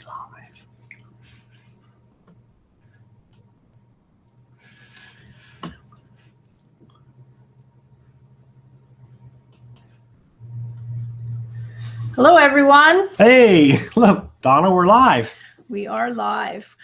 Live. Hello, everyone. Hey, look, Donna, we're live. We are live.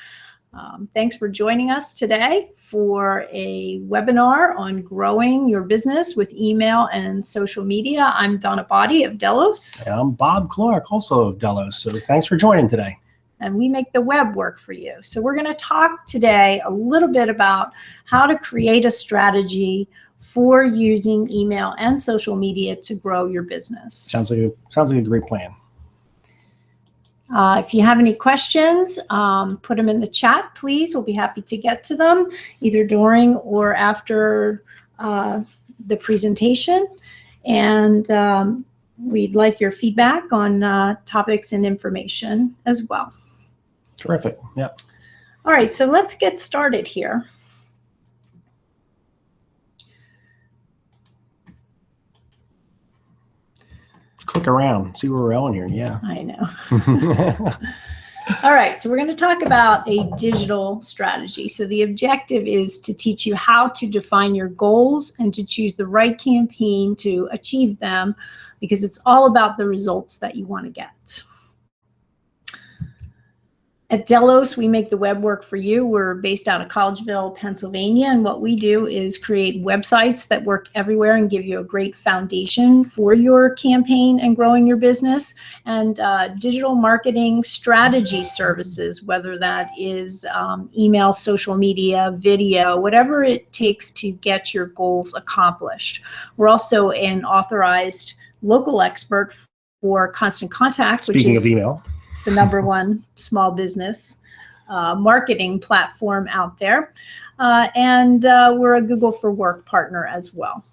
Thanks for joining us today for a webinar on growing your business with email and social media. I'm Donna Body of Delos. And I'm Bob Clark, also of Delos. So thanks for joining today. And we make the web work for you. So we're going to talk today a little bit about how to create a strategy for using email and social media to grow your business. Sounds like a great plan. If you have any questions, put them in the chat, please. We'll be happy to get to them either during or after the presentation. And we'd like your feedback on topics and information as well. Terrific. Yep. All right, so let's get started here. Click around, see where we're going here. Yeah. I know. All right, so we're going to talk about a digital strategy. So the objective is to teach you how to define your goals and to choose the right campaign to achieve them, because it's all about the results that you want to get. At Delos, we make the web work for you. We're based out of Collegeville, Pennsylvania, and what we do is create websites that work everywhere and give you a great foundation for your campaign and growing your business, and digital marketing strategy services, whether that is email, social media, video, whatever it takes to get your goals accomplished. We're also an authorized local expert for Constant Contact, Speaking which is of email, the #1 small business marketing platform out there. And we're a Google for Work partner as well.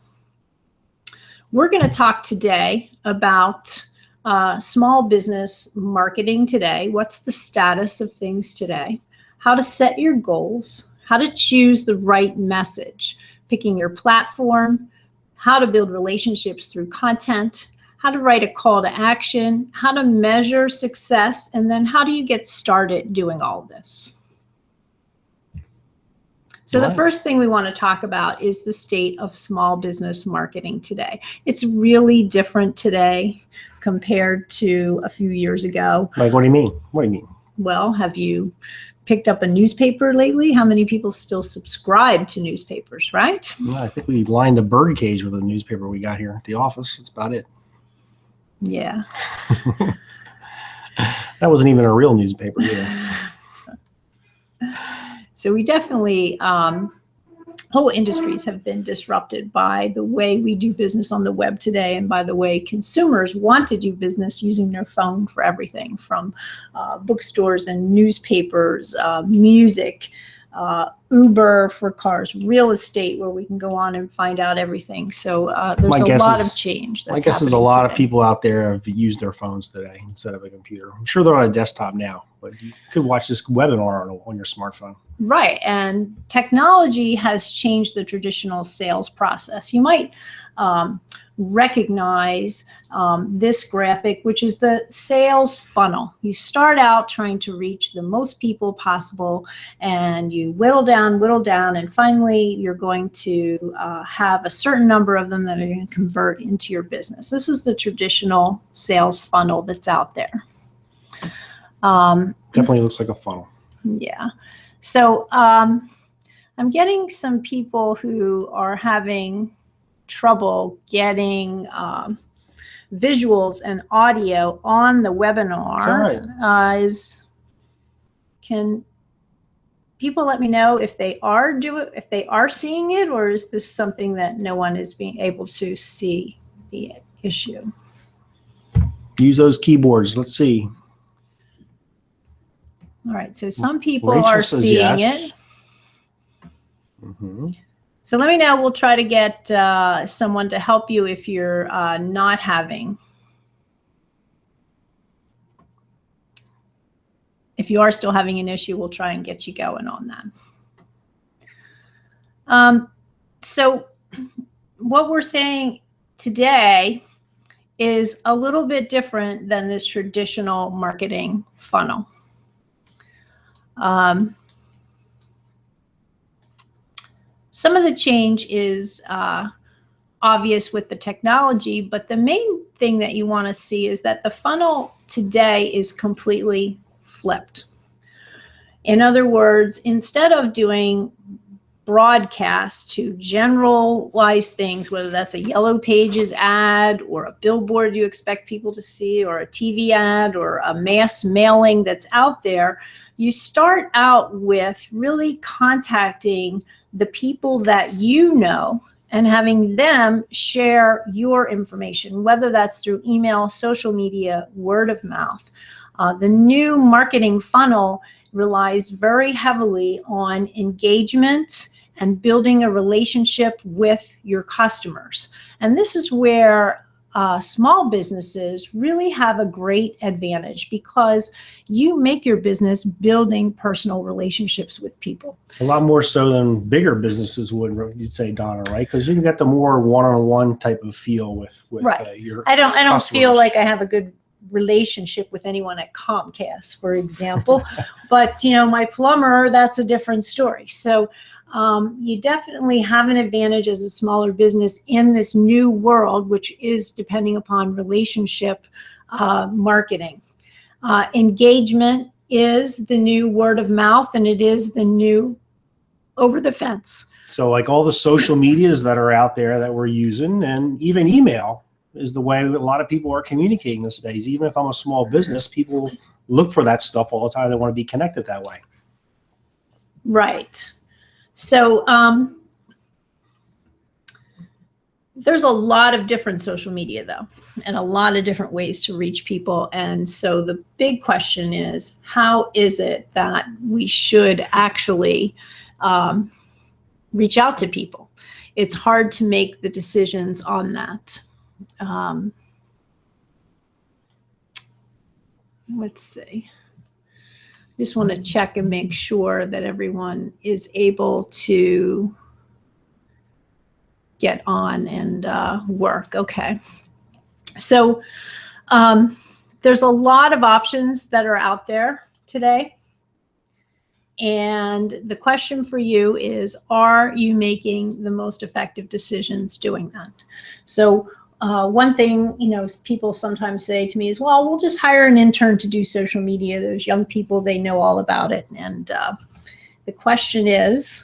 We're going to talk today about small business marketing today. What's the status of things today? How to set your goals, how to choose the right message, picking your platform, how to build relationships through content, how to write a call to action, how to measure success, and then how do you get started doing all this? So the first thing we want to talk about is the state of small business marketing today. It's really different today compared to a few years ago. Like, what do you mean? What do you mean? Well, have you picked up a newspaper lately? How many people still subscribe to newspapers, right? Well, I think we lined the bird cage with a newspaper we got here at the office. That's about it. Yeah. That wasn't even a real newspaper either. So we definitely, whole industries have been disrupted by the way we do business on the web today, and by the way consumers want to do business using their phone for everything from bookstores and newspapers, music, Uber for cars, real estate, where we can go on and find out everything. So there's a lot of change that's happening. My guess is a lot of people out there have used their phones today instead of a computer. I'm sure they're on a desktop now, but you could watch this webinar on your smartphone. Right, and technology has changed the traditional sales process. You might recognize this graphic, which is the sales funnel. You start out trying to reach the most people possible, and you whittle down, and finally you're going to have a certain number of them that are going to convert into your business. This is the traditional sales funnel that's out there. Definitely looks like a funnel. Yeah. So I'm getting some people who are having trouble getting visuals and audio on the webinar. All right. Can people let me know if they are seeing it, or is this something that no one is being able to see the issue? Use those keyboards. Let's see. All right, so some people Rachel are says seeing yes. it. Mm-hmm. So let me know. We'll try to get someone to help you if you're not having. If you are still having an issue, we'll try and get you going on that. So what we're saying today is a little bit different than this traditional marketing funnel. Some of the change is obvious with the technology, but the main thing that you want to see is that the funnel today is completely flipped. In other words, instead of doing broadcast to generalize things, whether that's a Yellow Pages ad or a billboard you expect people to see, or a TV ad or a mass mailing that's out there, you start out with really contacting the people that you know and having them share your information, whether that's through email, social media, word of mouth. The new marketing funnel relies very heavily on engagement and building a relationship with your customers. And this is where small businesses really have a great advantage, because you make your business building personal relationships with people. A lot more so than bigger businesses would, you'd say, Donna, right? Because you can get the more one-on-one type of feel with right. Your I don't customers. feel like I have a good relationship with anyone at Comcast, for example. But, my plumber, that's a different story. So you definitely have an advantage as a smaller business in this new world, which is depending upon relationship marketing. Engagement is the new word of mouth, and it is the new over the fence. So like all the social medias that are out there that we're using, and even email is the way a lot of people are communicating these days. Even if I'm a small business, people look for that stuff all the time. They want to be connected that way. Right. So there's a lot of different social media, though, and a lot of different ways to reach people. And so the big question is, how is it that we should actually reach out to people? It's hard to make the decisions on that. Let's see. Just want to check and make sure that everyone is able to get on and work. Okay. So there's a lot of options that are out there today. And the question for you is, are you making the most effective decisions doing that? So one thing, people sometimes say to me is, well, we'll just hire an intern to do social media. Those young people, they know all about it. And the question is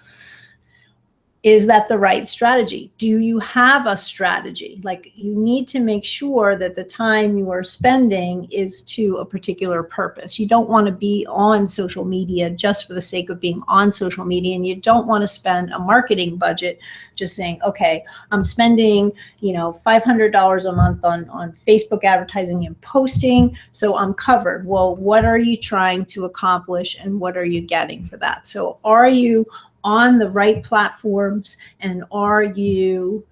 that the right strategy? Do you have a strategy? Like, you need to make sure that the time you are spending is to a particular purpose. You don't want to be on social media just for the sake of being on social media, and you don't want to spend a marketing budget just saying, okay, I'm spending, $500 a month on Facebook advertising and posting, so I'm covered. Well, what are you trying to accomplish, and what are you getting for that? So are you on the right platforms, and are you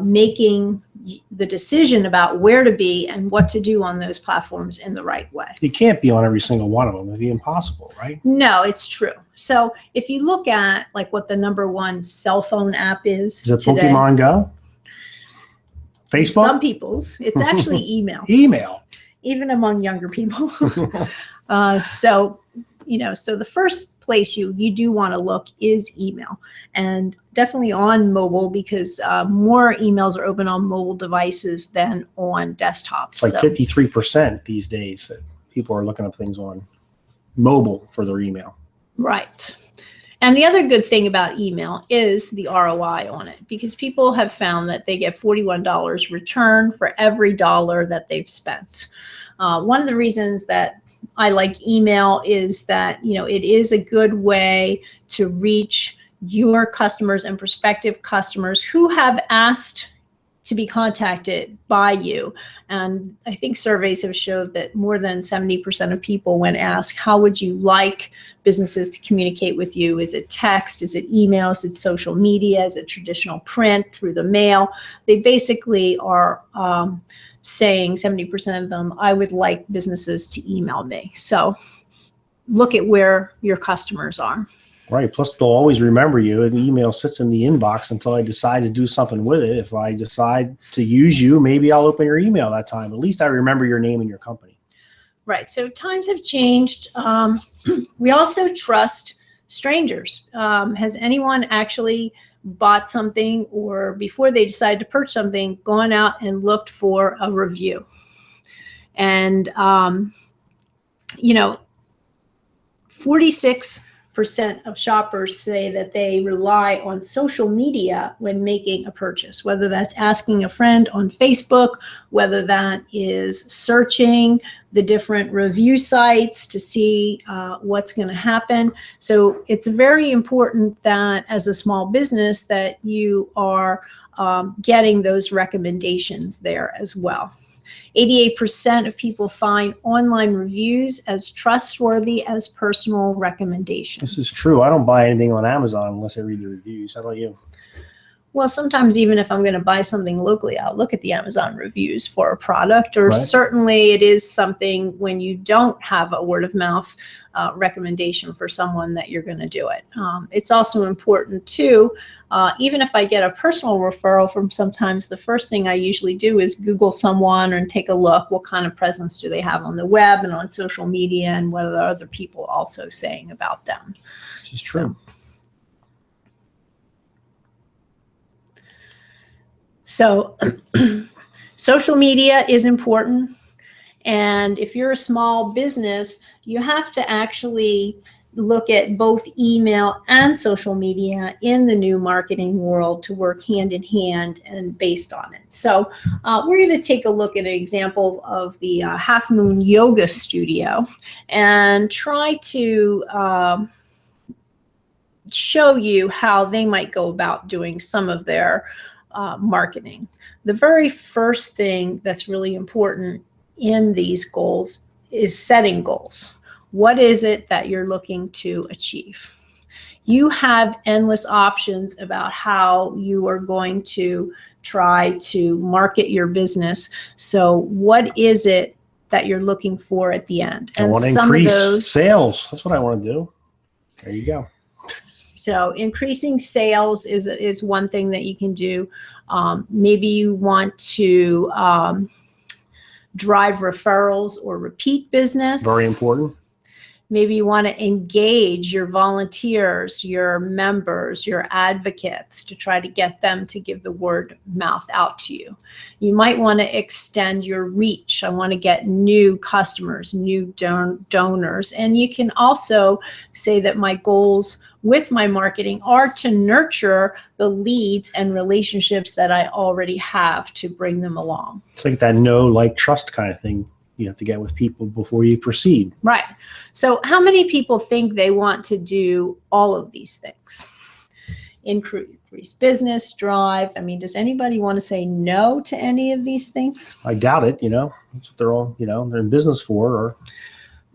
making the decision about where to be and what to do on those platforms in the right way? You can't be on every single one of them. It'd be impossible, right? No, it's true. So if you look at like what the #1 cell phone app is it today, Pokemon Go? Facebook? Some people's. It's actually email. Email. Even among younger people. So the first place you do want to look is email, and definitely on mobile, because more emails are open on mobile devices than on desktops. It's like 53% these days that people are looking up things on mobile for their email. Right. And the other good thing about email is the ROI on it, because people have found that they get $41 return for every dollar that they've spent. One of the reasons that I like email is that, it is a good way to reach your customers and prospective customers who have asked to be contacted by you. And I think surveys have showed that more than 70% of people, when asked, how would you like businesses to communicate with you? Is it text? Is it email? Is it social media? Is it traditional print through the mail? They basically are saying, 70% of them, I would like businesses to email me. So look at where your customers are. Right. Plus, they'll always remember you. An email sits in the inbox until I decide to do something with it. If I decide to use you, maybe I'll open your email that time. At least I remember your name and your company. Right. So times have changed. We also trust strangers. Has anyone actually bought something or before they decided to purchase something, gone out and looked for a review? And, 46% of shoppers say that they rely on social media when making a purchase, whether that's asking a friend on Facebook, whether that is searching the different review sites to see what's going to happen. So it's very important that as a small business that you are getting those recommendations there as well. 88% of people find online reviews as trustworthy as personal recommendations. This is true. I don't buy anything on Amazon unless I read the reviews. How about you? Well, sometimes even if I'm going to buy something locally, I'll look at the Amazon reviews for a product, or Right. certainly it is something when you don't have a word of mouth recommendation for someone that you're going to do it. It's also important too, even if I get a personal referral from sometimes, the first thing I usually do is Google someone and take a look. What kind of presence do they have on the web and on social media, and what are other people also saying about them? This is true. So social media is important. And if you're a small business, you have to actually look at both email and social media in the new marketing world to work hand in hand and based on it. So we're going to take a look at an example of the Half Moon Yoga Studio and try to show you how they might go about doing some of their marketing. The very first thing that's really important in these goals is setting goals. What is it that you're looking to achieve? You have endless options about how you are going to try to market your business. So what is it that you're looking for at the end? I want to increase sales. That's what I want to do. There you go. So increasing sales is one thing that you can do. Maybe you want to drive referrals or repeat business. Very important. Maybe you want to engage your volunteers, your members, your advocates to try to get them to give the word of mouth out to you. You might want to extend your reach. I want to get new customers, new donors. And you can also say that my goals with my marketing are to nurture the leads and relationships that I already have to bring them along. It's like that know, like, trust kind of thing you have to get with people before you proceed. Right. So how many people think they want to do all of these things? Increase business, drive. I mean, does anybody want to say no to any of these things? I doubt it. That's what they're all, they're in business for. Or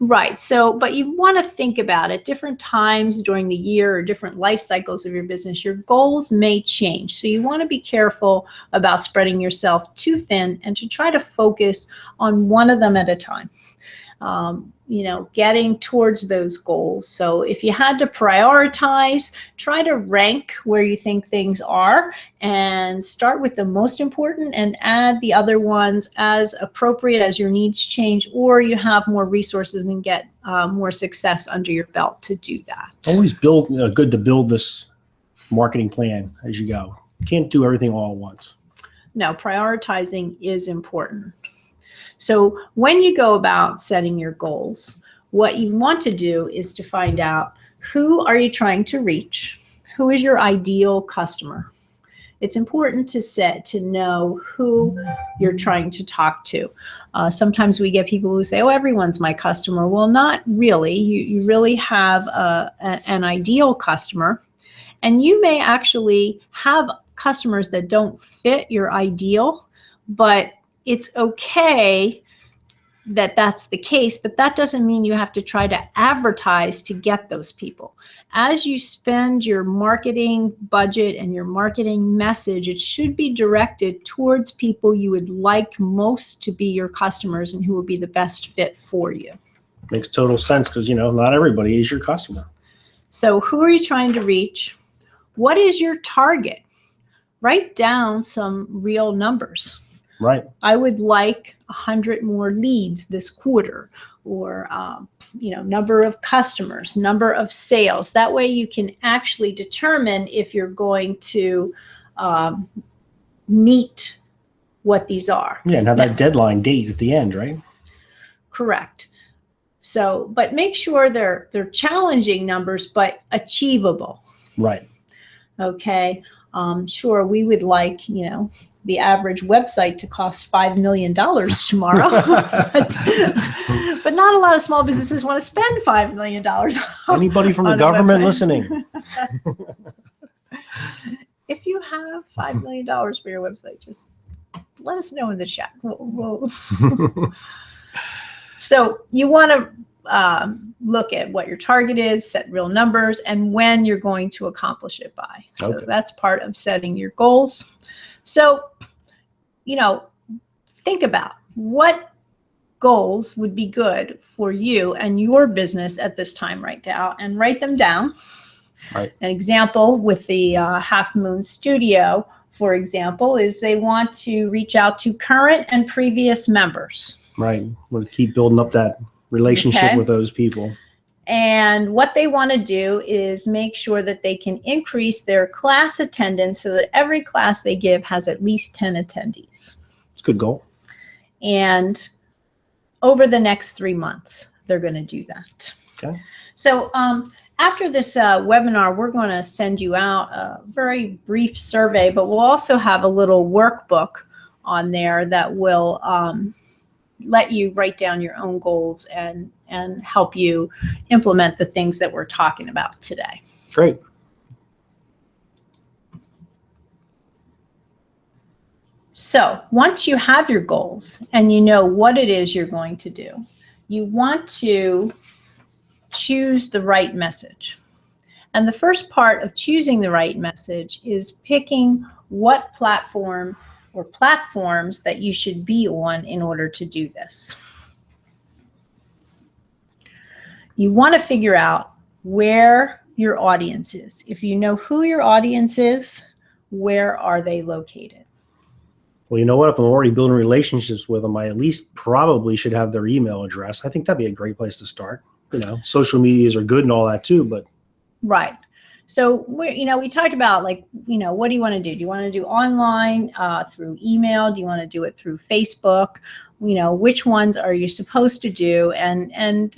Right. So, but you want to think about it. Different times during the year or different life cycles of your business, your goals may change. So you want to be careful about spreading yourself too thin and to try to focus on one of them at a time. Getting towards those goals. So if you had to prioritize, try to rank where you think things are and start with the most important and add the other ones as appropriate as your needs change or you have more resources and get more success under your belt to do that. Always good to build this marketing plan as you go. You can't do everything all at once. No, prioritizing is important. So when you go about setting your goals, what you want to do is to find out who are you trying to reach? Who is your ideal customer? It's important to know who you're trying to talk to. Sometimes we get people who say, oh, everyone's my customer. Well, not really. You really have an ideal customer. And you may actually have customers that don't fit your ideal, but it's okay that that's the case, but that doesn't mean you have to try to advertise to get those people. As you spend your marketing budget and your marketing message, it should be directed towards people you would like most to be your customers and who will be the best fit for you. Makes total sense because, not everybody is your customer. So who are you trying to reach? What is your target? Write down some real numbers. Right. I would like 100 more leads this quarter, or number of customers, number of sales. That way you can actually determine if you're going to meet what these are. Yeah, and have that deadline date at the end, right? Correct. So, but make sure they're challenging numbers, but achievable. Right. Okay. Sure, we would like, the average website to cost $5 million tomorrow, but not a lot of small businesses want to spend $5 million. Anybody from the government listening? If you have $5 million for your website, just let us know in the chat. So you want to look at what your target is, set real numbers, and when you're going to accomplish it by. So that's part of setting your goals. So, think about what goals would be good for you and your business at this time right now, and write them down. Right. An example with the Half Moon Studio, for example, is they want to reach out to current and previous members. Right. We'll keep building up that relationship with those people. And what they want to do is make sure that they can increase their class attendance so that every class they give has at least 10 attendees. It's a good goal. And over the next 3 months, they're going to do that. Okay. So after this webinar, we're going to send you out a very brief survey, but we'll also have a little workbook on there that will let you write down your own goals and help you implement the things that we're talking about today. Great. So once you have your goals and you know what it is you're going to do, you want to choose the right message. And the first part of choosing the right message is picking what platform or platforms that you should be on in order to do this. You want to figure out where your audience is. If you know who your audience is, where are they located? Well, you know what? If I'm already building relationships with them, I at least probably should have their email address. I think that'd be a great place to start. Social medias are good and all that too, but. Right. So, we talked about what do you want to do? Do you want to do online, through email? Do you want to do it through Facebook? Which ones are you supposed to do? And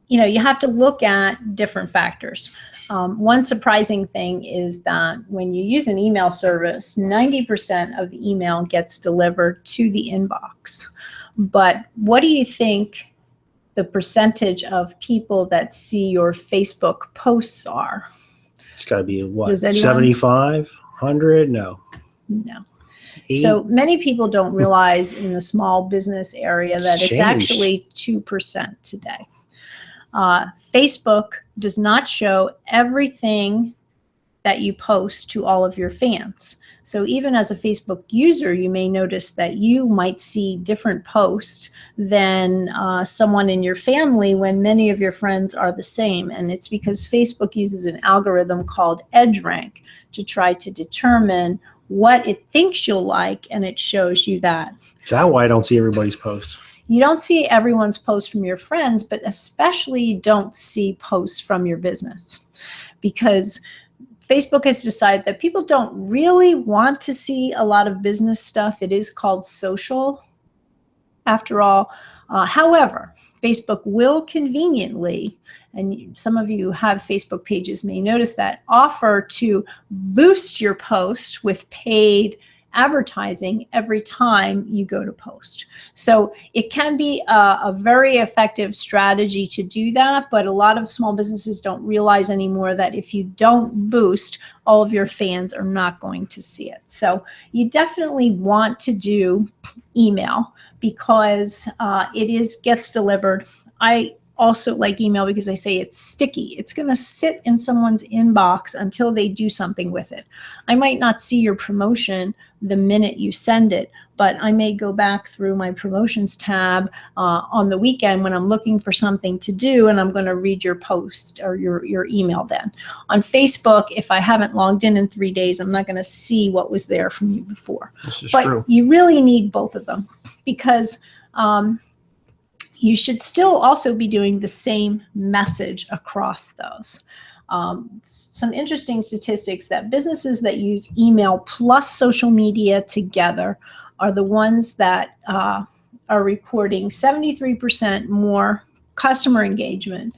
you have to look at different factors. One surprising thing is that when you use an email service, 90% of the email gets delivered to the inbox. But what do you think the percentage of people that see your Facebook posts are? It's got to be what, 75, 100? No. No. 8? So many people don't realize in the small business area that it's actually 2% today. Facebook does not show everything that you post to all of your fans. So even as a Facebook user, you may notice that you might see different posts than someone in your family when many of your friends are the same. And it's because Facebook uses an algorithm called EdgeRank to try to determine what it thinks you'll like, and it shows you that. Is that why I don't see everybody's posts? You don't see everyone's posts from your friends, but especially you don't see posts from your business, because Facebook has decided that people don't really want to see a lot of business stuff. It is called social, after all. However, Facebook will conveniently, and some of you who have Facebook pages may notice that, offer to boost your post with paid advertising every time you go to post. So it can be a very effective strategy to do that, but a lot of small businesses don't realize anymore that if you don't boost, all of your fans are not going to see it. So you definitely want to do email because it gets delivered. I also like email because I say it's sticky. It's going to sit in someone's inbox until they do something with it. I might not see your promotion the minute you send it, but I may go back through my promotions tab on the weekend when I'm looking for something to do, and I'm going to read your post or your email then. On Facebook, if I haven't logged in 3 days, I'm not going to see what was there from you before. This is but true. You really need both of them because you should still also be doing the same message across those. Some interesting statistics that businesses that use email plus social media together are the ones that are reporting 73% more customer engagement,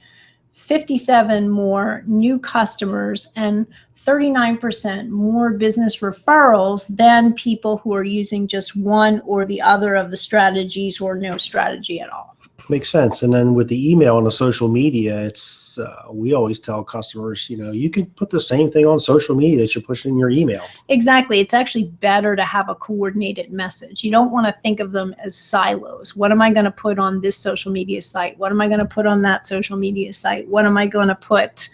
57 more new customers, and 39% more business referrals than people who are using just one or the other of the strategies or no strategy at all. Makes sense. And then with the email and the social media, it's we always tell customers, you can put the same thing on social media that you're pushing in your email. Exactly. It's actually better to have a coordinated message. You don't want to think of them as silos. What am I going to put on this social media site? What am I going to put on that social media site? What am I going to put,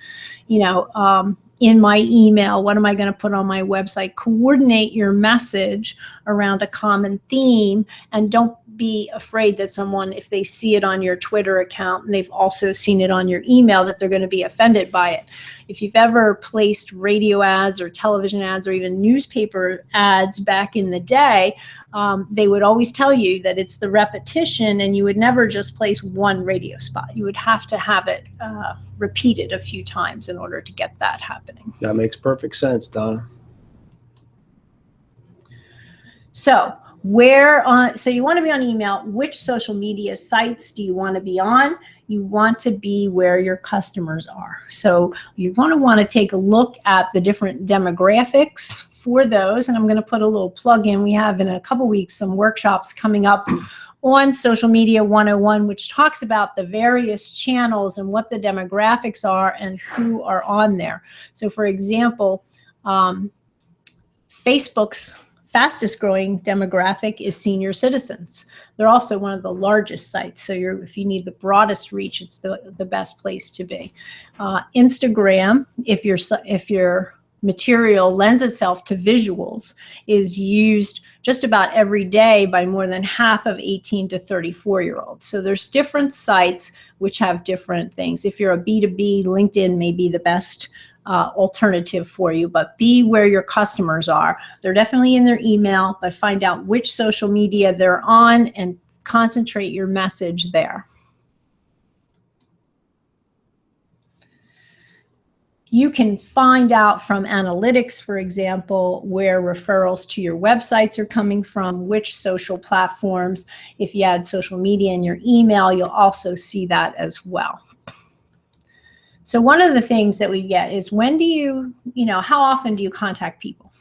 in my email? What am I going to put on my website? Coordinate your message around a common theme, and don't be afraid that someone, if they see it on your Twitter account and they've also seen it on your email, that they're going to be offended by it. If you've ever placed radio ads or television ads or even newspaper ads back in the day, they would always tell you that it's the repetition, and you would never just place one radio spot. You would have to have it repeated a few times in order to get that happening. That makes perfect sense, Donna. So you want to be on email. Which social media sites do you want to be on? You want to be where your customers are. So you're going to want to take a look at the different demographics for those. And I'm going to put a little plug in. We have in a couple weeks some workshops coming up on Social Media 101, which talks about the various channels and what the demographics are and who are on there. So for example, Facebook's fastest growing demographic is senior citizens. They're also one of the largest sites. So if you need the broadest reach, it's the best place to be. Instagram, if your material lends itself to visuals, is used just about every day by more than half of 18 to 34-year-olds. So there's different sites which have different things. If you're a B2B, LinkedIn may be the best alternative for you, but be where your customers are. They're definitely in their email, but find out which social media they're on and concentrate your message there. You can find out from analytics, for example, where referrals to your websites are coming from, which social platforms. If you add social media in your email, you'll also see that as well. So one of the things that we get is how often do you contact people?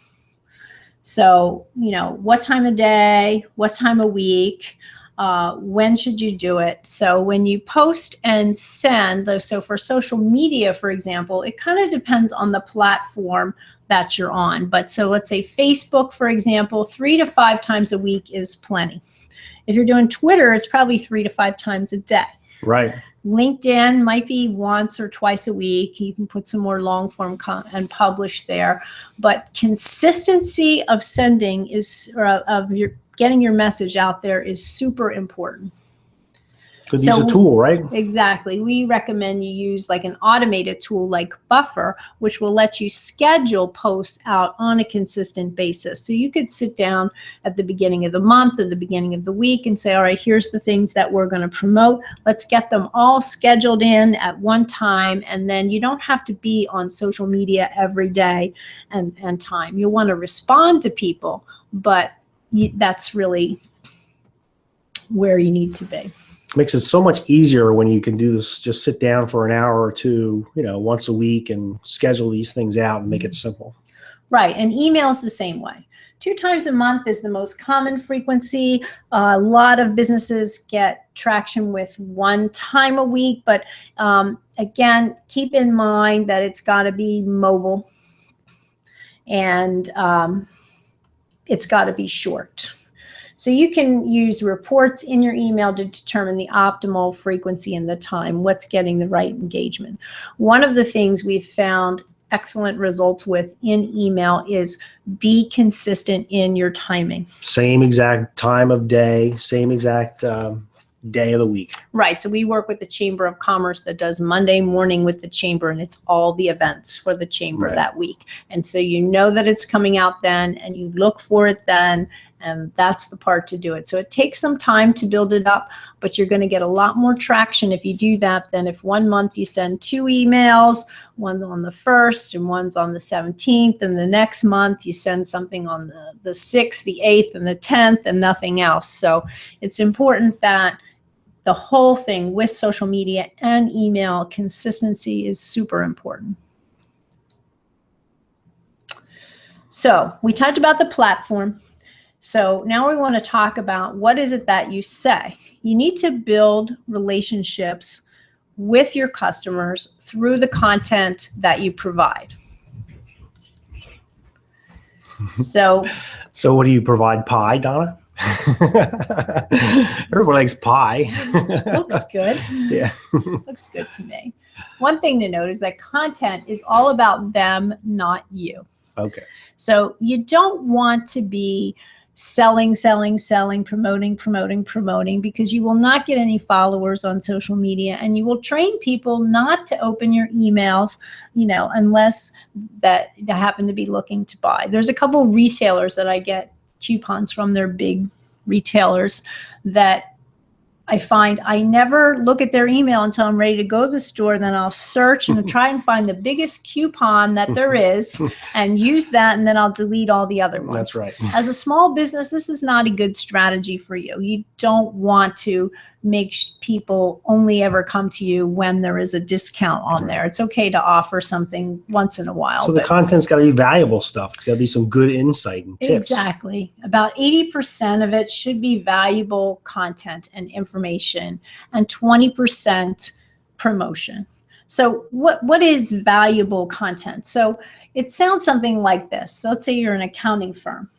So, what time of day, what time of week, when should you do it? So when you post and send, so for social media, for example, it kind of depends on the platform that you're on. But so let's say Facebook, for example, 3 to 5 times a week is plenty. If you're doing Twitter, it's probably 3 to 5 times a day. Right. LinkedIn might be once or twice a week. You can put some more long form and publish there. But consistency of sending getting your message out there is super important. Because use a tool, right? Exactly. We recommend you use like an automated tool like Buffer, which will let you schedule posts out on a consistent basis. So you could sit down at the beginning of the month or the beginning of the week and say, all right, here's the things that we're going to promote. Let's get them all scheduled in at one time. And then you don't have to be on social media every day and time. You'll want to respond to people, but that's really where you need to be. Makes it so much easier when you can do this, just sit down for an hour or two, once a week and schedule these things out and make it simple. Right. And email is the same way. 2 times a month is the most common frequency. A lot of businesses get traction with 1 time a week. But again, keep in mind that it's got to be mobile and it's got to be short. So you can use reports in your email to determine the optimal frequency and the time, what's getting the right engagement. One of the things we've found excellent results with in email is be consistent in your timing. Same exact time of day, same exact day of the week. Right. So we work with the Chamber of Commerce that does Monday morning with the Chamber, and it's all the events for the Chamber that week. And so you know that it's coming out then, and you look for it then, And that's the part to do it. So it takes some time to build it up, but you're going to get a lot more traction if you do that than if one month you send 2 emails, one on the 1st and one's on the 17th, and the next month you send something on the 6th, the 8th, and the 10th, and nothing else. So it's important that the whole thing with social media and email consistency is super important. So we talked about the platform. So now we want to talk about what is it that you say. You need to build relationships with your customers through the content that you provide. So what do you provide? Pie, Donna? Everyone likes pie. Looks good. Yeah. Looks good to me. One thing to note is that content is all about them, not you. Okay. So you don't want to be selling, promoting, because you will not get any followers on social media, and you will train people not to open your emails, unless that they happen to be looking to buy. There's a couple retailers that I get coupons from. Their big retailers that I find I never look at their email until I'm ready to go to the store. Then I'll search and try and find the biggest coupon that there is and use that, and then I'll delete all the other ones. That's right. As a small business, this is not a good strategy for you. You don't want to make people only ever come to you when there is a discount on there. It's okay to offer something once in a while. So the content's got to be valuable stuff. It's got to be some good insight and tips. Exactly. About 80% of it should be valuable content and information, and 20% promotion. So what is valuable content? So it sounds something like this. So let's say you're an accounting firm.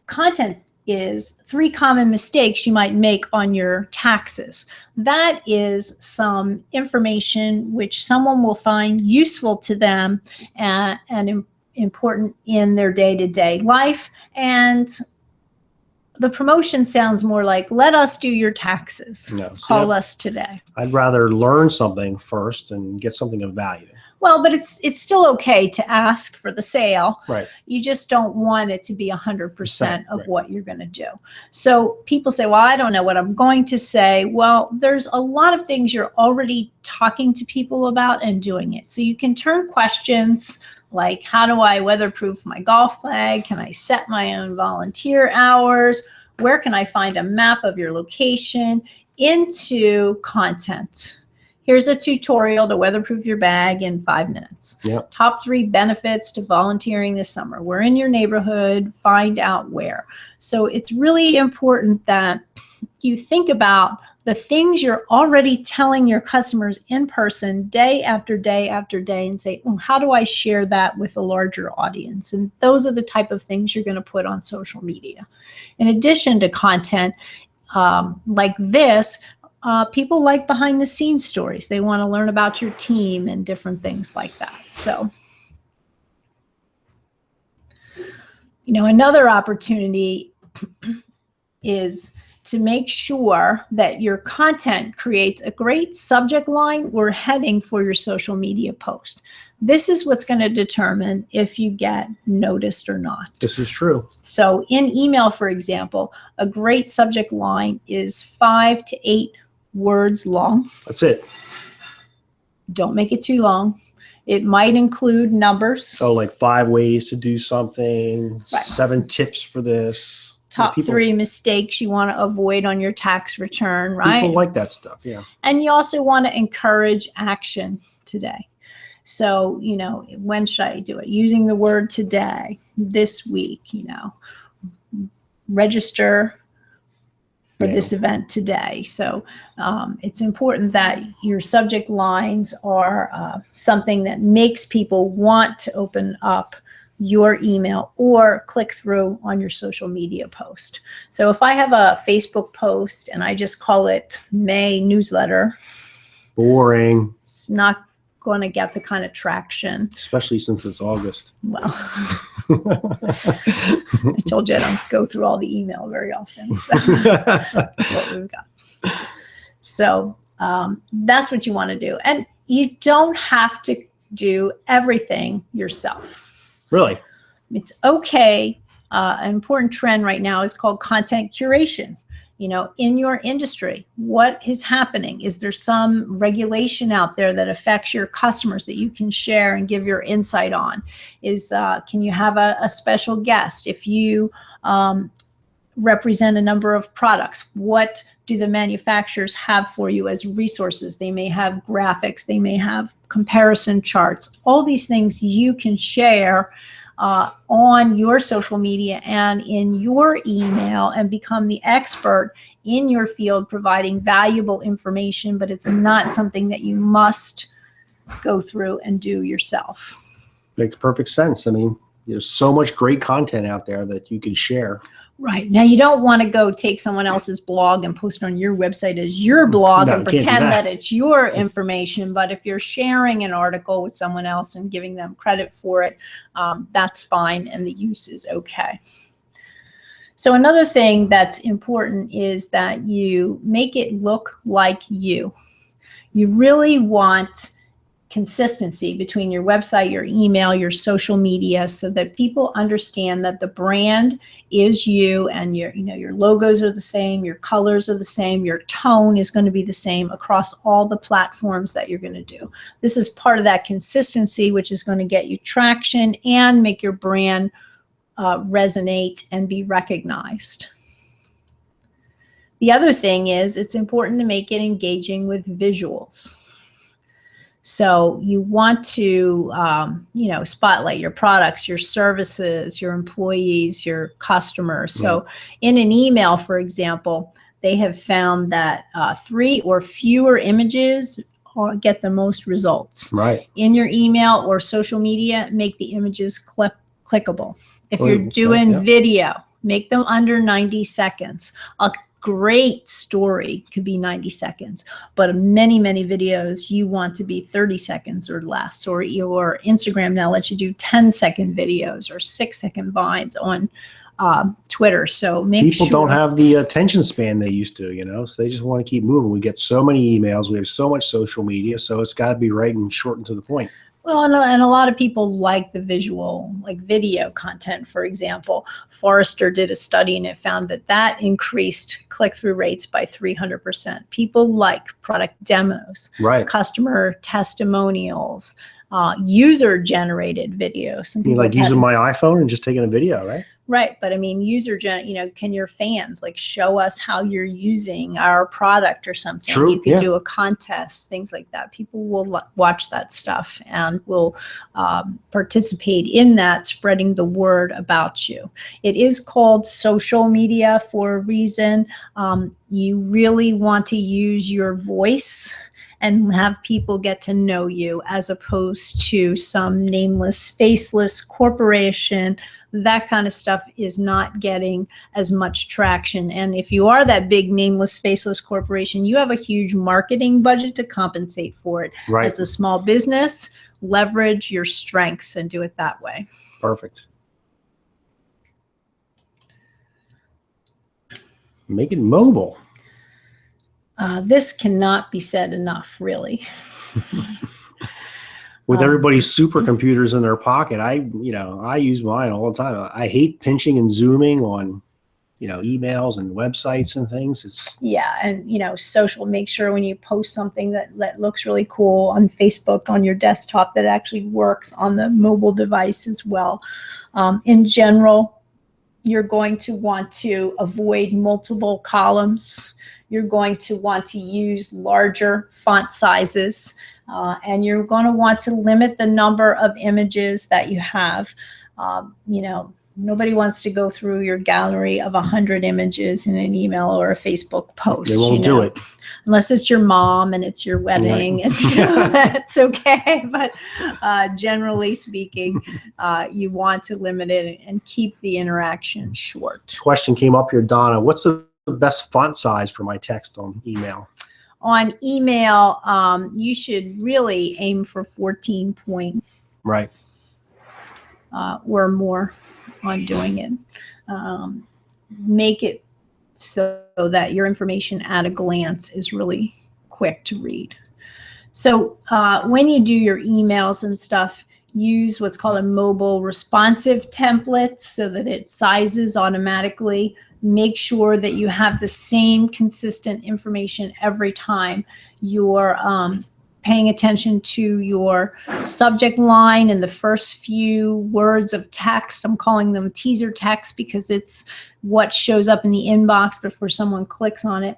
Content is 3 common mistakes you might make on your taxes. That is some information which someone will find useful to them and important in their day-to-day life. And the promotion sounds more like, let us do your taxes. No, Call us today. I'd rather learn something first and get something of value. Well, but it's still okay to ask for the sale. Right. You just don't want it to be 100% of what you're going to do. So people say, well, I don't know what I'm going to say. Well, there's a lot of things you're already talking to people about and doing it. So you can turn questions like, how do I weatherproof my golf bag? Can I set my own volunteer hours? Where can I find a map of your location? Into content. Here's a tutorial to weatherproof your bag in 5 minutes. Yep. Top 3 benefits to volunteering this summer. We're in your neighborhood, find out where. So it's really important that you think about the things you're already telling your customers in person day after day after day, and say, oh, how do I share that with a larger audience? And those are the type of things you're going to put on social media. In addition to content like this, people like behind the scenes stories. They want to learn about your team and different things like that. So, another opportunity is to make sure that your content creates a great subject line or heading for your social media post. This is what's going to determine if you get noticed or not. This is true. So in email, for example, a great subject line is 5 to 8 words long. That's it. Don't make it too long. It might include numbers. So like 5 ways to do something, Right. 7 tips for this. Top 3 mistakes you want to avoid on your tax return, right? People like that stuff, yeah. And you also want to encourage action today. So, when should I do it? Using the word today, this week, register for this event today. So it's important that your subject lines are something that makes people want to open up your email or click through on your social media post. So if I have a Facebook post and I just call it May newsletter, boring. It's not going to get the kind of traction. Especially since it's August. Well, I told you I don't go through all the email very often. So that's what we've got. So that's what you want to do. And you don't have to do everything yourself. Really? It's okay An important trend right now is called content curation. In your industry, what is happening? Is there some regulation out there that affects your customers that you can share and give your insight on? Can you have a special guest? If you represent a number of products, what do the manufacturers have for you as resources? They may have graphics, they may have comparison charts. All these things you can share on your social media and in your email and become the expert in your field, providing valuable information, but it's not something that you must go through and do yourself. Makes perfect sense. I mean, there's so much great content out there that you can share. Right. Now, you don't want to go take someone else's blog and post it on your website as your blog and pretend that it's your information. But if you're sharing an article with someone else and giving them credit for it, that's fine, and the use is okay. So another thing that's important is that you make it look like you. You really want consistency between your website, your email, your social media, so that people understand that the brand is you, and your logos are the same, your colors are the same, your tone is going to be the same across all the platforms that you're going to do. This is part of that consistency, which is going to get you traction and make your brand resonate and be recognized. The other thing is, it's important to make it engaging with visuals. So you want to, spotlight your products, your services, your employees, your customers. So in an email, for example, they have found that 3 or fewer images get the most results. Right. In your email or social media, make the images clickable. If you're doing video, make them under 90 seconds. A great story could be 90 seconds, but many videos you want to be 30 seconds or less. Or your Instagram now lets you do 10-second videos or 6-second vines on Twitter. So people don't have the attention span they used to, so they just want to keep moving. We get so many emails, we have so much social media, so it's got to be right and short and to the point. Well, and a lot of people like the visual, like video content, for example. Forrester did a study and it found that increased click-through rates by 300%. People like product demos, right, customer testimonials, user-generated videos. Some people like using my iPhone and just taking a video, right? Right, but I mean, can your fans show us how you're using our product or something? True, you could do a contest, things like that. People will watch that stuff and will participate in that, spreading the word about you. It is called social media for a reason. You really want to use your voice and have people get to know you, as opposed to some nameless, faceless corporation. That kind of stuff is not getting as much traction. And if you are that big, nameless, faceless corporation, you have a huge marketing budget to compensate for it. Right. As a small business, leverage your strengths and do it that way. Perfect. Make it mobile. This cannot be said enough, really. With everybody's supercomputers in their pocket, I use mine all the time. I hate pinching and zooming on, emails and websites and things. And social. Make sure when you post something that looks really cool on Facebook on your desktop, that actually works on the mobile device as well. In general, you're going to want to avoid multiple columns. You're going to want to use larger font sizes, and you're going to want to limit the number of images that you have. Nobody wants to go through your gallery of 100 images in an email or a Facebook post. They won't do it. Unless it's your mom and it's your wedding, right. It's okay. But generally speaking, you want to limit it and keep the interaction short. Question came up here, Donna. What's the best font size for my text on email? On email, you should really aim for 14 point. Right. Or more on doing it. Make it so that your information at a glance is really quick to read. So when you do your emails and stuff, use what's called a mobile responsive template so that it sizes automatically. Make sure that you have the same consistent information every time. You're paying attention to your subject line and the first few words of text. I'm calling them teaser text because it's what shows up in the inbox before someone clicks on it.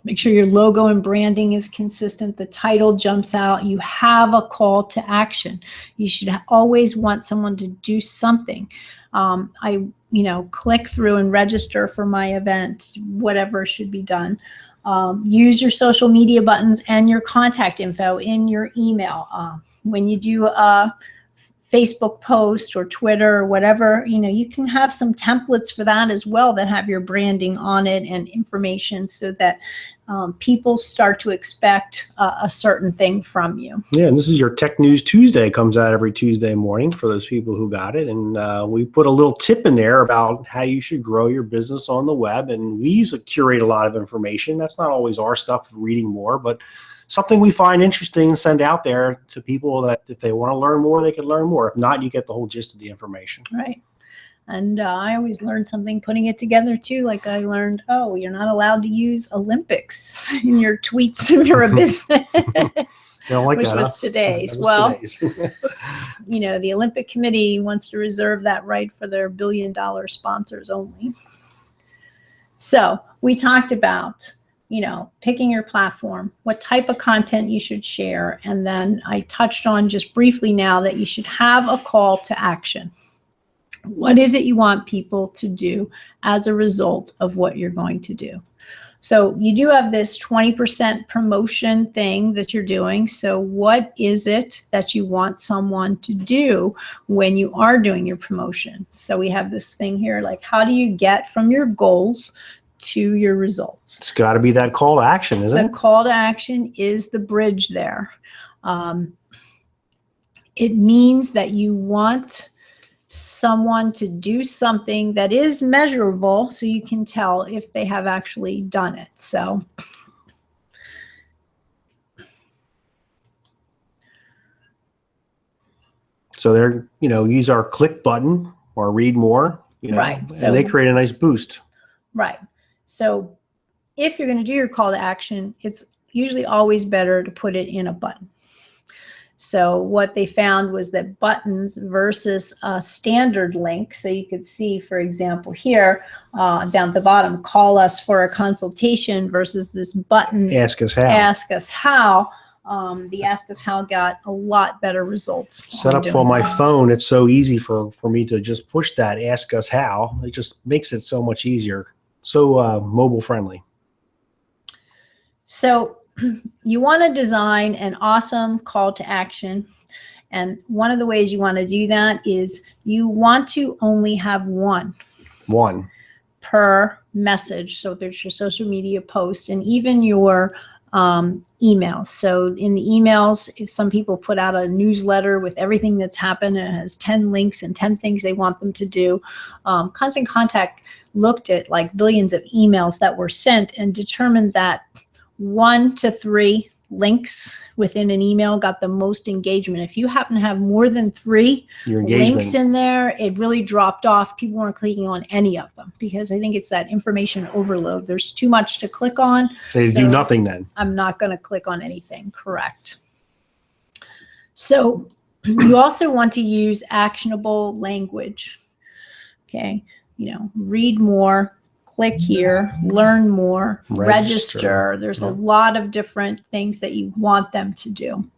Make sure your logo and branding is consistent. The title jumps out. You have a call to action. You should always want someone to do something. Click through and register for my event, whatever should be done. Use your social media buttons and your contact info in your email. When you do a Facebook post or Twitter or whatever, you can have some templates for that as well that have your branding on it and information so that people start to expect a certain thing from you. Yeah, and this is your Tech News Tuesday. Comes out every Tuesday morning for those people who got it. And we put a little tip in there about how you should grow your business on the web. And we curate a lot of information. That's not always our stuff, reading more, but something we find interesting and send out there to people that if they want to learn more, they can learn more. If not, you get the whole gist of the information. Right. And I always learn something putting it together too. Like I learned, you're not allowed to use Olympics in your tweets if you're a business, like which that, was today's. The Olympic Committee wants to reserve that right for their billion-dollar sponsors only. So we talked about picking your platform, what type of content you should share. And then I touched on just briefly now that you should have a call to action. What is it you want people to do as a result of what you're going to do? So you do have this 20% promotion thing that you're doing. So what is it that you want someone to do when you are doing your promotion? So we have this thing here, like how do you get from your goals to your results? It's got to be that call to action, isn't it? The call to action is the bridge there. It means that you want someone to do something that is measurable so you can tell if they have actually done it. So they're, use our click button or read more, right. And they create a nice boost. Right. So if you're going to do your call to action, it's usually always better to put it in a button. So what they found was that buttons versus a standard link. So you could see, for example, here down at the bottom, call us for a consultation versus this button. Ask us how. Ask us how. The Ask Us How got a lot better results. Set up for my phone. It's so easy for me to just push that Ask Us How. It just makes it so much easier. So mobile friendly. So you want to design an awesome call to action. And one of the ways you want to do that is you want to only have one per message. So there's your social media post and even your emails. So in the emails, if some people put out a newsletter with everything that's happened and it has 10 links and 10 things they want them to do, Constant Contact looked at like billions of emails that were sent and determined that 1 to 3 links within an email got the most engagement. If you happen to have more than 3 links in there, it really dropped off. People weren't clicking on any of them because I think it's that information overload. There's too much to click on. They do nothing then. I'm not going to click on anything. Correct. So you also want to use actionable language. Okay. Read more. Click here, learn more, register. There's a lot of different things that you want them to do.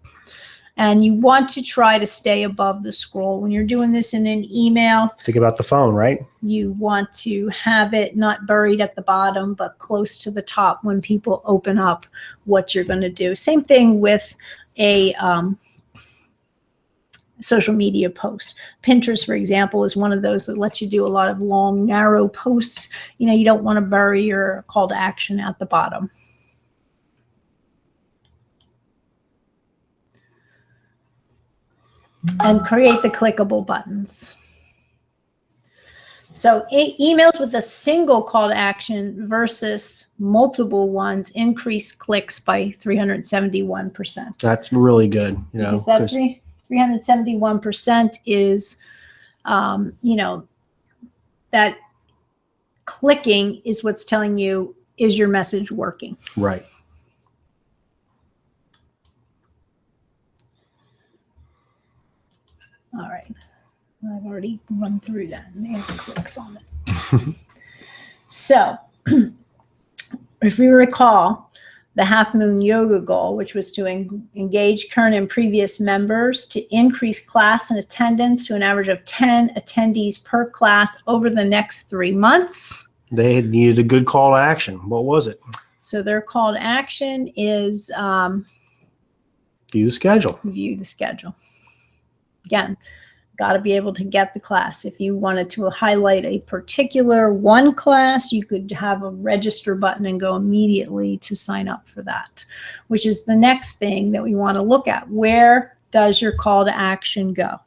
And you want to try to stay above the scroll. When you're doing this in an email, think about the phone, right? You want to have it not buried at the bottom, but close to the top when people open up what you're going to do. Same thing with a social media post. Pinterest, for example, is one of those that lets you do a lot of long, narrow posts. You don't want to bury your call to action at the bottom. And create the clickable buttons. So emails with a single call to action versus multiple ones increase clicks by 371%. That's really good. Is that 371% is, that clicking is what's telling you, is your message working? Right. All right. I've already run through that and they have clicks on it. So if we recall, the Half Moon Yoga goal, which was to engage current and previous members to increase class and attendance to an average of 10 attendees per class over the next 3 months. They had needed a good call to action. What was it? So their call to action is View the schedule. View the schedule. Again, got to be able to get the class. If you wanted to highlight a particular one class, you could have a register button and go immediately to sign up for that, which is the next thing that we want to look at. Where does your call to action go?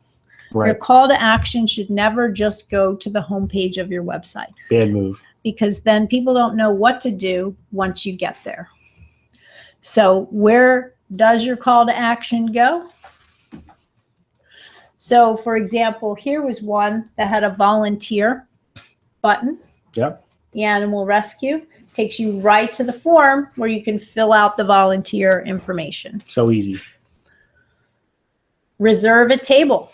Right. Your call to action should never just go to the homepage of your website. Bad move. Because then people don't know what to do once you get there. So where does your call to action go? So, for example, here was one that had a volunteer button. Yep. The animal rescue takes you right to the form where you can fill out the volunteer information. So easy. Reserve a table.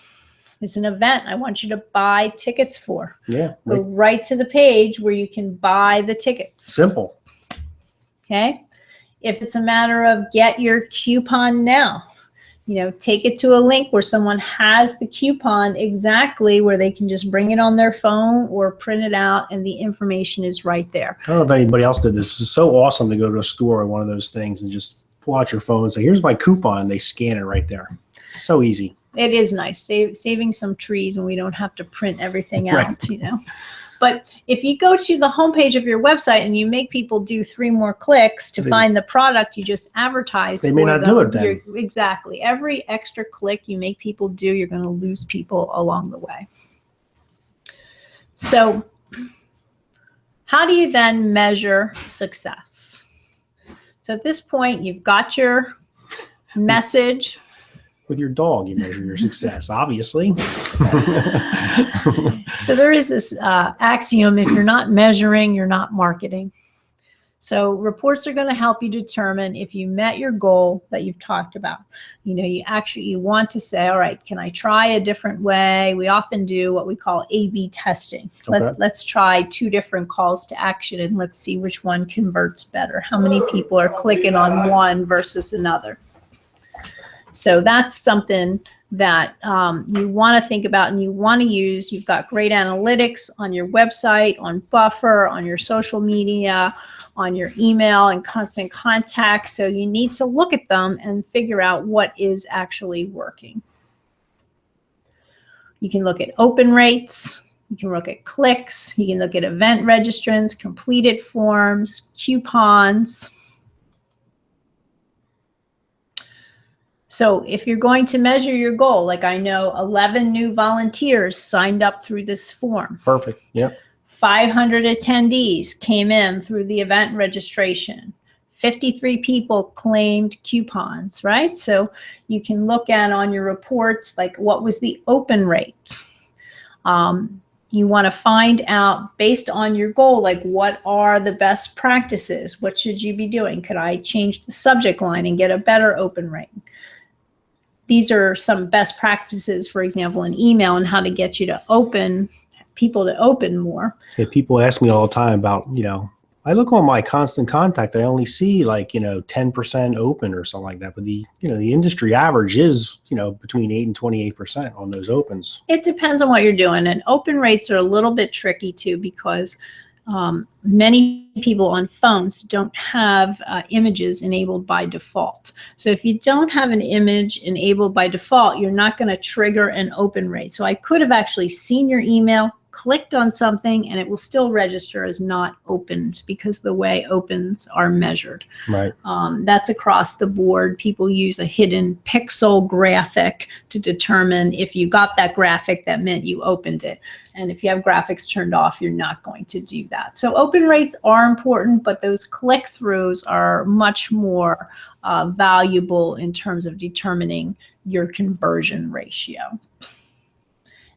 It's an event I want you to buy tickets for. Yeah. Go right to the page where you can buy the tickets. Simple. Okay. If it's a matter of get your coupon now, take it to a link where someone has the coupon exactly where they can just bring it on their phone or print it out and the information is right there. I don't know if anybody else did this. It's so awesome to go to a store or one of those things and just pull out your phone and say, here's my coupon. And they scan it right there. So easy. It is nice, saving some trees and we don't have to print everything out, Right. But if you go to the homepage of your website and you make people do 3 more clicks to find the product you just advertised, they may not do it then. Exactly. Every extra click you make people do, you're going to lose people along the way. So how do you then measure success? So at this point, you've got your message. With your dog, you measure your success, obviously. So there is this axiom, if you're not measuring, you're not marketing. So reports are going to help you determine if you met your goal that you've talked about. You want to say, all right, can I try a different way? We often do what we call A/B testing. Okay. Let's try 2 different calls to action and let's see which one converts better. How many people are clicking on one versus another? So that's something that you want to think about and you want to use. You've got great analytics on your website, on Buffer, on your social media, on your email and constant contact. So you need to look at them and figure out what is actually working. You can look at open rates. You can look at clicks. You can look at event registrants, completed forms, coupons. So if you're going to measure your goal, like I know 11 new volunteers signed up through this form. Perfect. Yep. 500 attendees came in through the event registration. 53 people claimed coupons, right? So you can look at on your reports, like what was the open rate? You want to find out based on your goal, like what are the best practices? What should you be doing? Could I change the subject line and get a better open rate? These are some best practices, for example, in email and how to get you to people to open more. Yeah, people ask me all the time about, I look on my constant contact, I only see 10% open or something like that. But the industry average is, between 8 and 28% on those opens. It depends on what you're doing. And open rates are a little bit tricky too, because many people on phones don't have images enabled by default. So if you don't have an image enabled by default, you're not going to trigger an open rate. So I could have actually seen your email, clicked on something and it will still register as not opened because the way opens are measured. Right. That's across the board. People use a hidden pixel graphic to determine if you got that graphic, that meant you opened it. And if you have graphics turned off, you're not going to do that. So open rates are important, but those click-throughs are much more valuable in terms of determining your conversion ratio.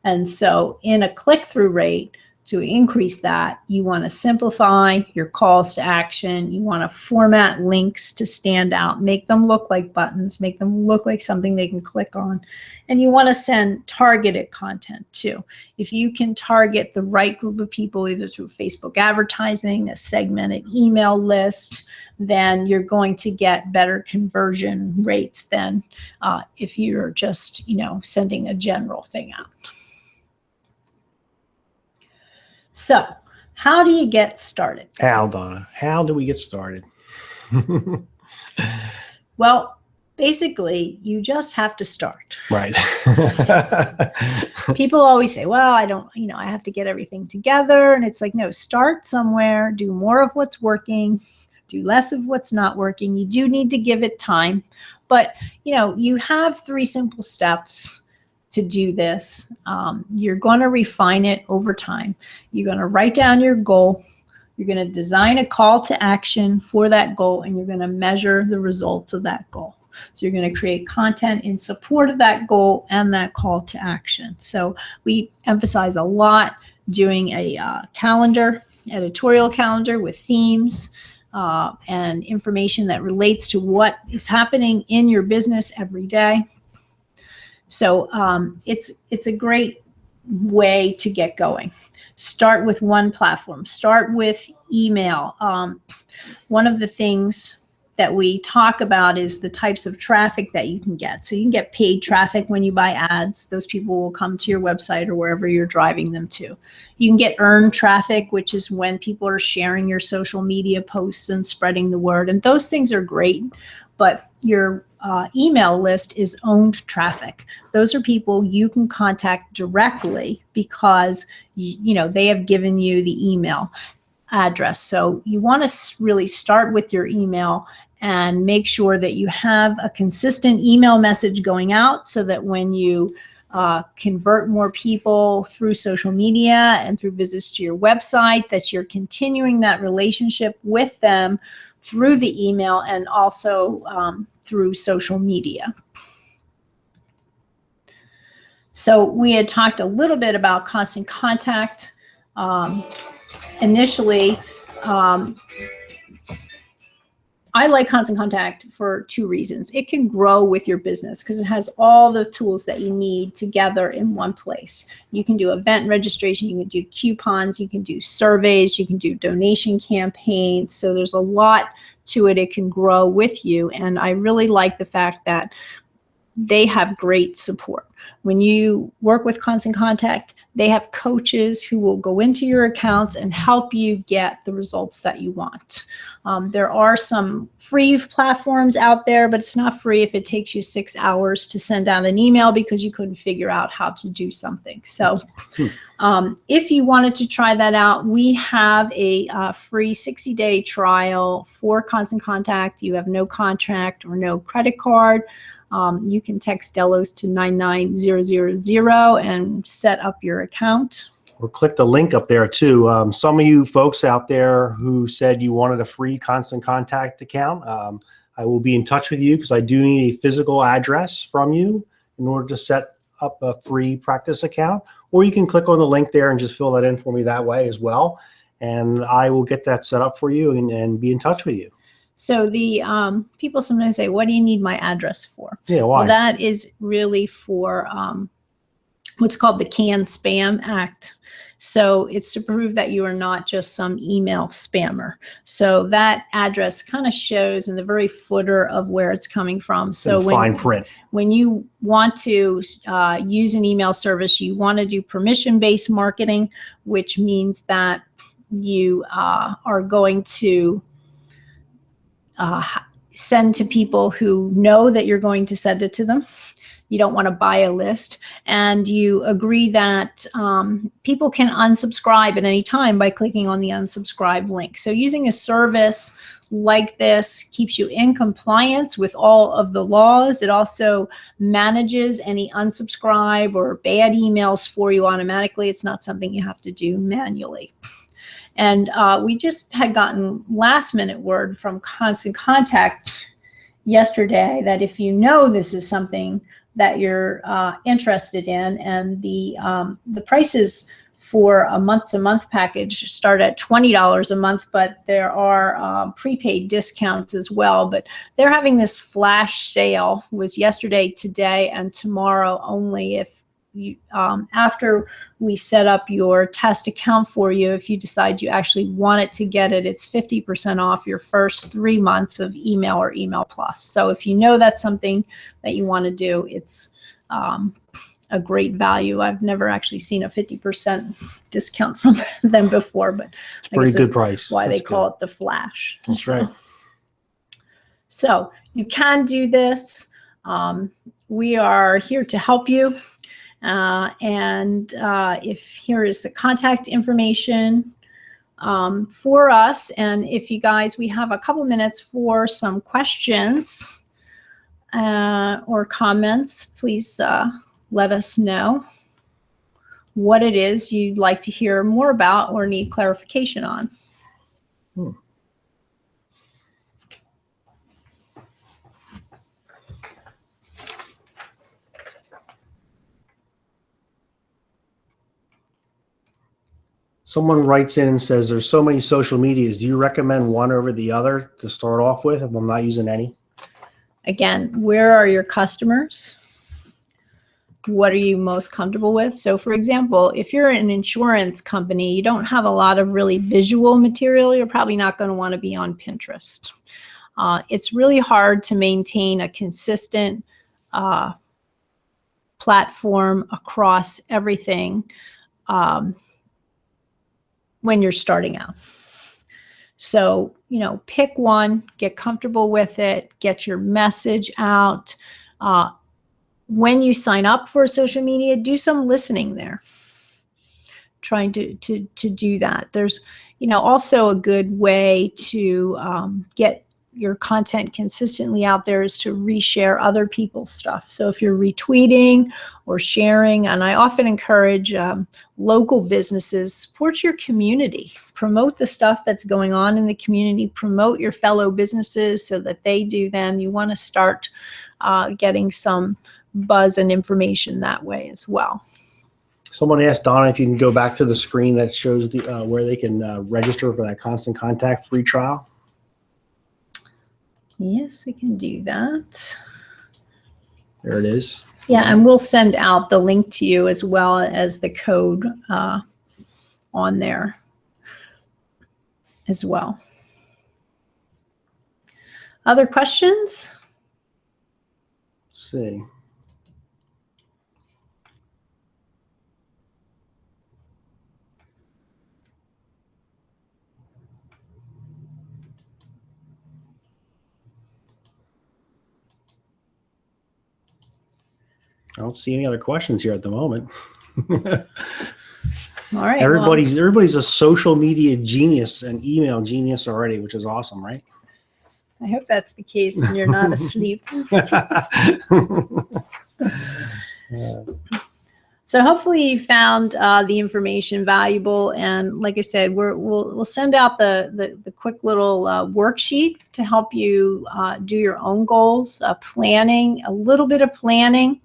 And so in a click-through rate, to increase that, you want to simplify your calls to action. You want to format links to stand out, make them look like buttons, make them look like something they can click on. And you want to send targeted content too. If you can target the right group of people, either through Facebook advertising, a segmented email list, then you're going to get better conversion rates than if you're just, sending a general thing out. So how do you get started? How, Donna? How do we get started? Well, basically, you just have to start. Right. People always say, well, I don't, I have to get everything together. And it's like, no, start somewhere, do more of what's working, do less of what's not working. You do need to give it time. But, you have 3 simple steps to do this. You're going to refine it over time. You're going to write down your goal. You're going to design a call to action for that goal, and you're going to measure the results of that goal. So you're going to create content in support of that goal and that call to action. So we emphasize a lot doing a editorial calendar with themes and information that relates to what is happening in your business every day. So it's a great way to get going. Start with one platform. Start with email. One of the things that we talk about is the types of traffic that you can get. So you can get paid traffic when you buy ads. Those people will come to your website or wherever you're driving them to. You can get earned traffic, which is when people are sharing your social media posts and spreading the word. And those things are great, but your email list is owned traffic. Those are people you can contact directly because they have given you the email address. So you want to really start with your email and make sure that you have a consistent email message going out so that when you convert more people through social media and through visits to your website, that you're continuing that relationship with them through the email and also through social media. So we had talked a little bit about constant contact. Initially, I like constant contact for 2 reasons. It can grow with your business because it has all the tools that you need together in one place. You can do event registration, you can do coupons, you can do surveys, you can do donation campaigns. So there's a lot to it. It can grow with you. And I really like the fact that they have great support. When you work with Constant Contact, they have coaches who will go into your accounts and help you get the results that you want. There are some free platforms out there, but it's not free if it takes you 6 hours to send out an email because you couldn't figure out how to do something. So if you wanted to try that out, we have a free 60-day trial for Constant Contact. You have no contract or no credit card. You can text Delos to 99000 and set up your account. Or click the link up there too. Some of you folks out there who said you wanted a free Constant Contact account, I will be in touch with you because I do need a physical address from you in order to set up a free practice account. Or you can click on the link there and just fill that in for me that way as well. And I will get that set up for you and be in touch with you. So the people sometimes say, what do you need my address for? Yeah, why? Well, that is really for what's called the CAN-SPAM Act. So it's to prove that you are not just some email spammer. So that address kind of shows in the very footer of where it's coming from. So fine print. When you want to use an email service, you want to do permission-based marketing, which means that you are going to send to people who know that you're going to send it to them. you don't want to buy a list, and you agree that people can unsubscribe at any time by clicking on the unsubscribe link. So using a service like this keeps you in compliance with all of the laws. It also manages any unsubscribe or bad emails for you automatically. It's not something you have to do manually. And we just had gotten last minute word from Constant Contact yesterday that if you know this is something that you're interested in, and the prices for a month-to-month package start at $20 a month, but there are prepaid discounts as well. But they're having this flash sale, was yesterday, today, and tomorrow only. If you, after we set up your test account for you, if you decide you actually wanted to get it, it's 50% off your first 3 months of email or email plus. So if you know that's something that you want to do, it's a great value. I've never actually seen a 50% discount from them before, but it's a pretty good price. Why That's they call good. it the flash. That's right. So you can do this. We are here to help you. If here is the contact information for us. And if you guys, we have a couple minutes for some questions or comments, please let us know what it is you'd like to hear more about or need clarification on. Someone writes in and says, there's so many social medias. Do you recommend one over the other to start off with if I'm not using any? Again, where are your customers? What are you most comfortable with? So for example, if you're an insurance company, you don't have a lot of really visual material, you're probably not going to want to be on Pinterest. It's really hard to maintain a consistent platform across everything when you're starting out. So, you know, pick one, get comfortable with it, get your message out. When you sign up for social media, do some listening there. Trying to do that. There's, you know, also a good way to get your content consistently out there is to reshare other people's stuff. So if you're retweeting or sharing, and I often encourage local businesses, support your community, promote the stuff that's going on in the community, promote your fellow businesses so that they do them. You want to start getting some buzz and information that way as well. Someone asked Donna if you can go back to the screen that shows the where they can register for that Constant Contact free trial. Yes, I can do that. There it is. Yeah, and we'll send out the link to you as well as the code on there as well. Other questions? Let's see. I don't see any other questions here at the moment. All right. Everybody's a social media genius and email genius already, which is awesome, right? I hope that's the case and you're not asleep. So hopefully you found the information valuable, and like I said, we'll send out the quick little worksheet to help you do your own goals. Planning, a little bit of planning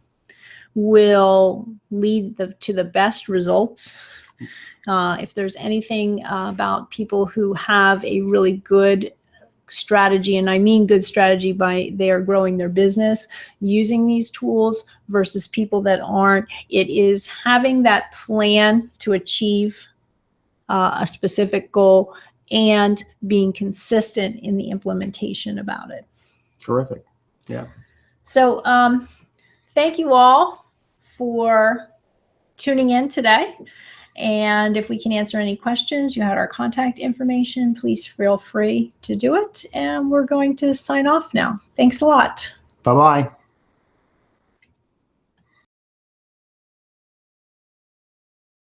will lead to the best results. If there's anything about people who have a really good strategy, and I mean good strategy by they are growing their business using these tools versus people that aren't, it is having that plan to achieve a specific goal and being consistent in the implementation about it. Terrific. Yeah. So thank you all for tuning in today. And if we can answer any questions, you had our contact information, please feel free to do it. And we're going to sign off now. Thanks a lot. Bye-bye.